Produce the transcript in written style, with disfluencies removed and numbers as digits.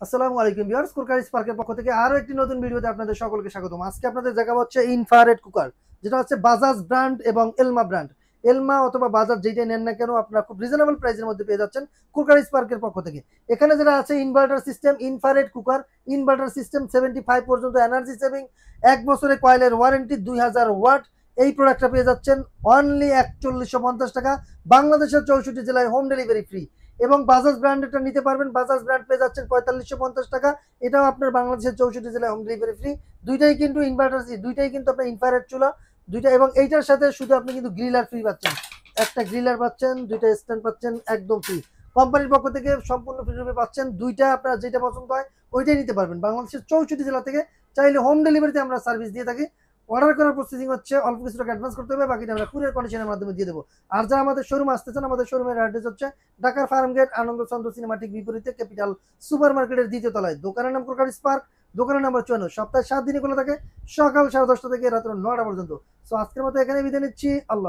আসসালামু আলাইকুম ভিউয়ার্স, কুরকারি স্পার্কের পক্ষ থেকে আরো একটি নতুন ভিডিওতে আপনাদের সকলকে স্বাগতম। আজকে আপনাদের দেখাবো হচ্ছে ইনফ্রারেড কুকার, যেটা হচ্ছে বাজাজ ব্র্যান্ড এবং এলমা ব্র্যান্ড। এলমা অথবা বাজাজ যেটাই নেন না কেন আপনারা খুব রিজনেবল প্রাইসের মধ্যে পেয়ে যাচ্ছেন কুরকারি স্পার্কের পক্ষ থেকে। এখানে যেটা আছে inverter system, infrared cooker, inverter system 75 পর্যন্ত এনার্জি সেভিং, 1 বছরে কয়েলের ওয়ারেন্টি, 2000 ওয়াট। এই প্রোডাক্টটা পেয়ে যাচ্ছেন অনলি 4150 টাকা, বাংলাদেশের 64 জেলায় হোম ডেলিভারি ফ্রি। এবং বাজাজ ব্র্যান্ডেরটা নিতে পারবেন, বাজাজ ব্র্যান্ড পেয়ে যাচ্ছেন 4550 টাকা, এটাও আপনার বাংলাদেশের 64 জেলায় হোম ডেলিভারি ফ্রি। দুইটাই কিন্তু ইনভার্টার, দুইটাই কিন্তু আপনার ইনফ্রারেড চুলা দুইটা, এবং এইটার সাথে শুধু আপনি কিন্তু গ্রিলার ফ্রি পাচ্ছেন, একটা গ্রিলার পাচ্ছেন, দুইটা স্ট্যান্ড পাচ্ছেন একদম ফ্রি। কোম্পানির পক্ষ থেকে সম্পূর্ণ ফ্রি রূপে পাচ্ছেন। দুইটা আপনার যেটা পছন্দ হয় ওইটাই নিতে পারবেন। বাংলাদেশের 64 জেলা থেকে চাইলে হোম ডেলিভারিতে আমরা সার্ভিস দিয়ে থাকি। অর্ডার করার প্রসেসিং হচ্ছে অল্প কিছু টাকা অ্যাডভান্স করতে হবে, বাকিটা আমরা কুরিয়ার কন্ডিশনের মাধ্যমে দিয়ে দেবো। আর যারা আমাদের শোরুম আসতে চান, আমাদের শোরুমের অ্যাড্রেস হচ্ছে ঢাকার ফার্ম গেট, আনন্দ চন্দ্র সিনেমা ঠিক বিপরীতে ক্যাপিটাল সুপার মার্কেটের দ্বিতীয় তলায়। দোকানের নাম কুরকারি স্পার্ক, দোকানের নাম্বার 54। সপ্তাহে 7 দিনে খোলা থাকে, সকাল 10:30 থেকে রাত্র 9টা পর্যন্ত। সো আজকের মতো এখানে বিদায় নিচ্ছি। আল্লাহ।